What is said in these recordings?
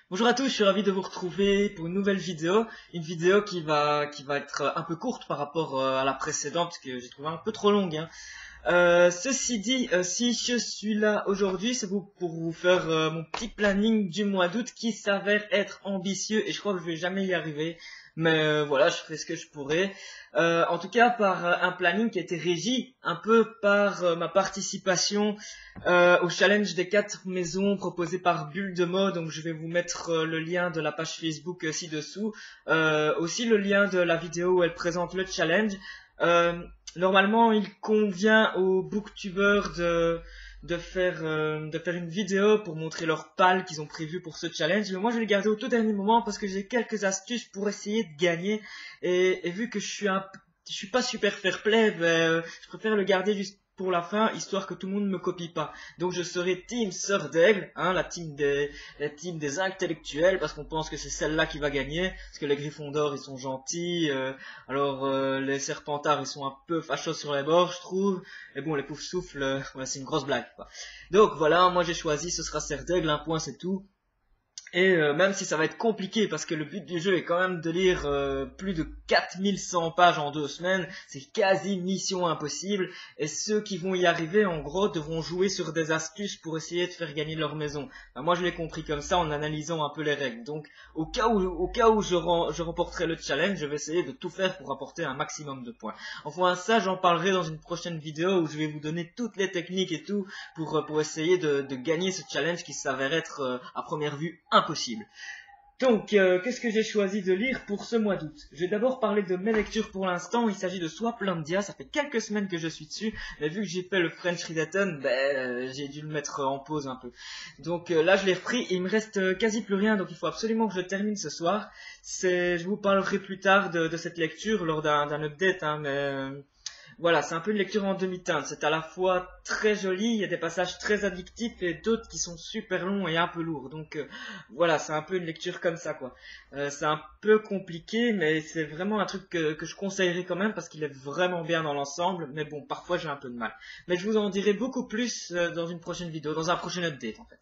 Bonjour à tous, je suis ravi de vous retrouver pour une nouvelle vidéo. Une vidéo qui va être un peu courte par rapport à la précédente, parce que j'ai trouvé un peu trop longue, hein. Ceci dit, si je suis là aujourd'hui, c'est pour vous faire mon petit planning du mois d'août qui s'avère être ambitieux et je crois que je vais jamais y arriver. Mais voilà, je ferai ce que je pourrai. En tout cas, par un planning qui a été régi un peu par ma participation au challenge des 4 maisons proposé par Bulle de Mode. Donc je vais vous mettre le lien de la page Facebook ci-dessous. Aussi le lien de la vidéo où elle présente le challenge. Normalement, il convient aux booktubers de faire une vidéo pour montrer leur pal qu'ils ont prévu pour ce challenge. Mais moi, je vais le garder au tout dernier moment parce que j'ai quelques astuces pour essayer de gagner. Et vu que je suis pas super fair play, je préfère le garder juste pour la fin, histoire que tout le monde ne me copie pas. Donc je serai team Sœur d'Aigle, hein, la team des intellectuels, parce qu'on pense que c'est celle-là qui va gagner, parce que les Gryffondors ils sont gentils, les Serpentards ils sont un peu fachos sur les bords, je trouve, et bon les Poufsouffles, ouais, c'est une grosse blague, quoi. Donc voilà, moi j'ai choisi, ce sera Sœur d'Aigle, un point c'est tout. Et même si ça va être compliqué parce que le but du jeu est quand même de lire plus de 4100 pages en 2 semaines, c'est quasi mission impossible et ceux qui vont y arriver en gros devront jouer sur des astuces pour essayer de faire gagner leur maison. Enfin, moi je l'ai compris comme ça en analysant un peu les règles. Donc au cas où je remporterai le challenge, je vais essayer de tout faire pour apporter un maximum de points. Enfin ça j'en parlerai dans une prochaine vidéo où je vais vous donner toutes les techniques et tout pour essayer de gagner ce challenge qui s'avère être à première vue impossible. Donc, qu'est-ce que j'ai choisi de lire pour ce mois d'août? Je vais d'abord parler de mes lectures pour l'instant. Il s'agit de Swaplandia. Ça fait quelques semaines que je suis dessus, mais vu que j'ai fait le French Readathon, j'ai dû le mettre en pause un peu. Donc là, je l'ai repris et il me reste quasi plus rien, donc il faut absolument que je termine ce soir. Je vous parlerai plus tard de cette lecture lors d'un update, hein, mais... voilà, c'est un peu une lecture en demi-teinte. C'est à la fois très joli, il y a des passages très addictifs et d'autres qui sont super longs et un peu lourds. Donc voilà, c'est un peu une lecture comme ça, quoi. C'est un peu compliqué, mais c'est vraiment un truc que je conseillerais quand même parce qu'il est vraiment bien dans l'ensemble. Mais bon, parfois j'ai un peu de mal. Mais je vous en dirai beaucoup plus dans une prochaine vidéo, dans un prochain update en fait.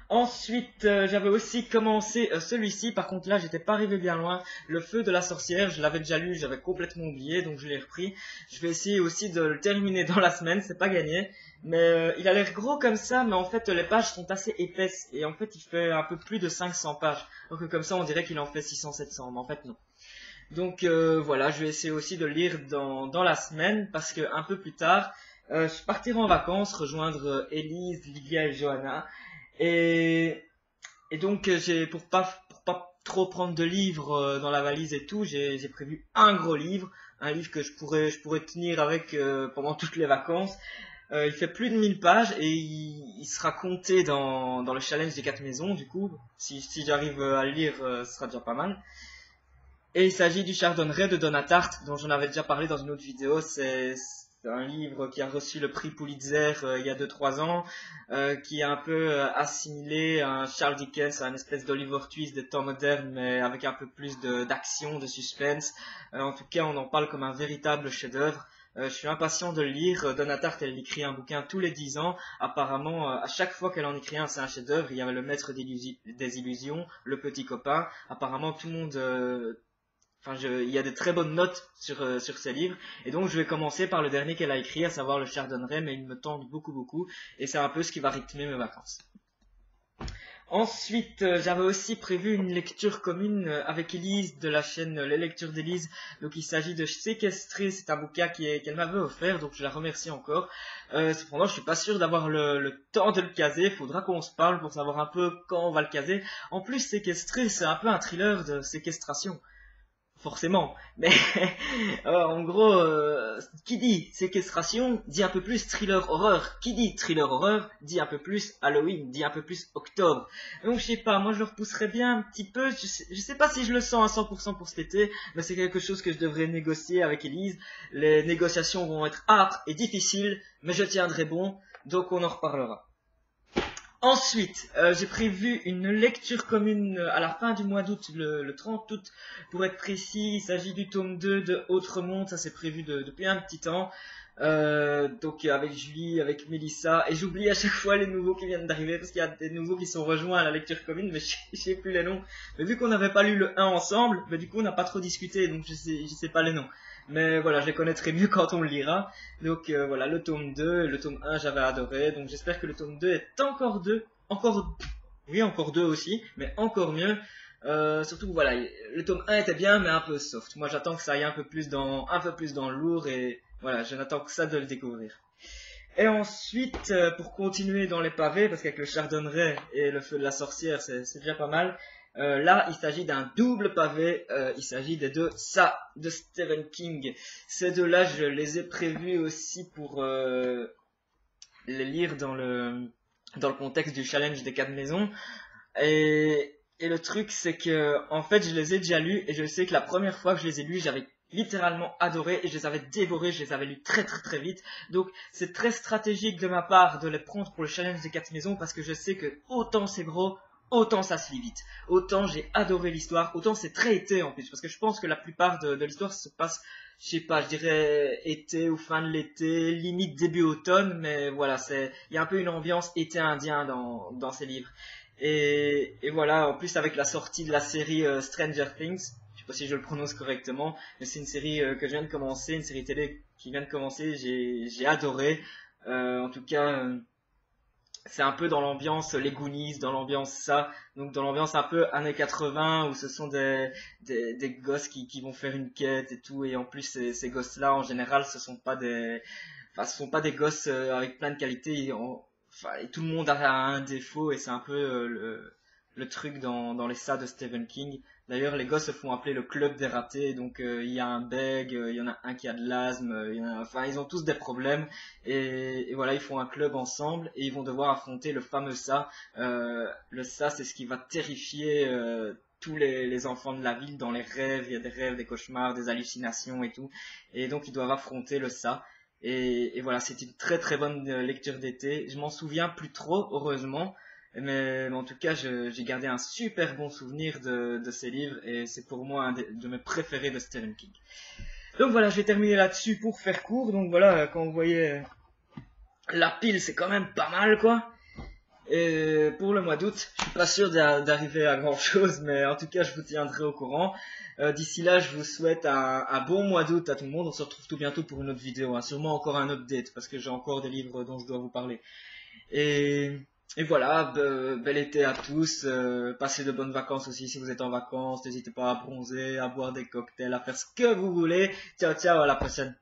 Ensuite, j'avais aussi commencé celui-ci, par contre là j'étais pas arrivé bien loin, Le Feu de la Sorcière, je l'avais déjà lu, j'avais complètement oublié, donc je l'ai repris. Je vais essayer aussi de le terminer dans la semaine, c'est pas gagné, mais il a l'air gros comme ça, mais en fait les pages sont assez épaisses, et en fait il fait un peu plus de 500 pages, donc comme ça on dirait qu'il en fait 600-700, mais en fait non. Donc voilà, je vais essayer aussi de le lire dans la semaine, parce que un peu plus tard, je partirai en vacances, rejoindre Elise, Lydia et Johanna. Et donc pour pas trop prendre de livres dans la valise et tout, j'ai prévu un gros livre, un livre que je pourrais tenir avec pendant toutes les vacances. Il fait plus de 1000 pages et il sera compté dans le challenge des 4 maisons du coup. Si j'arrive à le lire, ce sera déjà pas mal. Et il s'agit du Chardonneret de Donna Tartt, dont j'en avais déjà parlé dans une autre vidéo. C'est un livre qui a reçu le prix Pulitzer il y a 2-3 ans, qui est un peu assimilé à un Charles Dickens, à une espèce d'Oliver Twist des temps modernes, mais avec un peu plus d'action, de suspense. En tout cas, on en parle comme un véritable chef-d'œuvre. Je suis impatient de le lire. Donna Tartt, elle écrit un bouquin tous les 10 ans. Apparemment, à chaque fois qu'elle en écrit un, c'est un chef-d'œuvre. Il y avait Le Maître des Illusions, Le Petit Copain. Apparemment, tout le monde... il y a de très bonnes notes sur ces livres, et donc je vais commencer par le dernier qu'elle a écrit, à savoir le Chardonneret, mais il me tente beaucoup, et c'est un peu ce qui va rythmer mes vacances. Ensuite, j'avais aussi prévu une lecture commune avec Elise de la chaîne Les Lectures d'Elise. Donc il s'agit de Séquestré, c'est un bouquin qu'elle m'avait offert, donc je la remercie encore. Cependant, je suis pas sûr d'avoir le temps de le caser, faudra qu'on se parle pour savoir un peu quand on va le caser. En plus, Séquestré, c'est un peu un thriller de séquestration. Forcément, mais en gros, qui dit séquestration dit un peu plus thriller horreur. Qui dit thriller horreur dit un peu plus Halloween, dit un peu plus octobre. Donc je sais pas, moi je le repousserais bien un petit peu. Je sais pas si je le sens à 100% pour cet été, mais c'est quelque chose que je devrais négocier avec Elise. Les négociations vont être âpres et difficiles, mais je tiendrai bon, donc on en reparlera. Ensuite, j'ai prévu une lecture commune à la fin du mois d'août, le 30 août, pour être précis. Il s'agit du tome 2 de Autre-Monde, ça c'est prévu depuis un petit temps. Donc avec Julie, avec Mélissa, et j'oublie à chaque fois les nouveaux qui viennent d'arriver, parce qu'il y a des nouveaux qui sont rejoints à la lecture commune, mais je sais plus les noms. Mais vu qu'on n'avait pas lu le 1 ensemble, bah, du coup on n'a pas trop discuté, donc je sais pas les noms. Mais voilà, je les connaîtrai mieux quand on le lira. Donc voilà, le tome 2, le tome 1 j'avais adoré, donc j'espère que le tome 2 est encore 2, oui encore 2 aussi, mais encore mieux. Surtout voilà, le tome 1 était bien mais un peu soft. Moi j'attends que ça aille un peu plus dans le lourd et voilà, je n'attends que ça de le découvrir. Et ensuite, pour continuer dans les pavés, parce qu'avec le chardonneret et le feu de la sorcière, c'est déjà pas mal. Là, il s'agit d'un double pavé. Il s'agit des deux Ça de Stephen King. Ces deux-là, je les ai prévus aussi pour les lire dans le contexte du challenge des 4 maisons. Et le truc, c'est que en fait, je les ai déjà lus et je sais que la première fois que je les ai lus, j'avais littéralement adoré et je les avais dévorés, je les avais lus très très très vite. Donc c'est très stratégique de ma part de les prendre pour le challenge des 4 maisons parce que je sais que autant c'est gros, autant ça se lit vite. Autant j'ai adoré l'histoire, autant c'est très été en plus. Parce que je pense que la plupart de l'histoire se passe, je sais pas, je dirais été ou fin de l'été, limite début automne, mais voilà, il y a un peu une ambiance été indien dans ces livres. Et voilà, en plus avec la sortie de la série Stranger Things, je sais pas si je le prononce correctement, mais c'est une série que je viens de commencer, une série télé qui vient de commencer, j'ai adoré. En tout cas, c'est un peu dans l'ambiance les Goonies, dans l'ambiance ça, donc dans l'ambiance un peu années 80 où ce sont des gosses qui vont faire une quête et tout, et en plus ces gosses-là en général ce sont pas des gosses avec plein de qualités, et tout le monde a un défaut et c'est un peu le truc dans les ça de Stephen King. D'ailleurs, les gosses se font appeler le club des ratés, donc il y a un bègue, il y en a un qui a de l'asthme, ils ont tous des problèmes et voilà, ils font un club ensemble et ils vont devoir affronter le fameux ça. Le ça, c'est ce qui va terrifier tous les enfants de la ville dans les rêves. Il y a des rêves, des cauchemars, des hallucinations et tout, et donc ils doivent affronter le ça. Et voilà, c'est une très très bonne lecture d'été. Je m'en souviens plus trop, heureusement. Mais en tout cas, j'ai gardé un super bon souvenir de ces livres et c'est pour moi un de mes préférés de Stephen King. Donc voilà, je vais terminer là-dessus pour faire court. Donc voilà, quand vous voyez la pile, c'est quand même pas mal quoi. Et pour le mois d'août, je suis pas sûr d'arriver à grand chose, mais en tout cas, je vous tiendrai au courant. D'ici là, je vous souhaite un bon mois d'août à tout le monde. On se retrouve tout bientôt pour une autre vidéo, hein. Sûrement encore un update parce que j'ai encore des livres dont je dois vous parler. Et voilà, bel été à tous. Passez de bonnes vacances aussi si vous êtes en vacances. N'hésitez pas à bronzer, à boire des cocktails, à faire ce que vous voulez. Ciao, ciao, à la prochaine.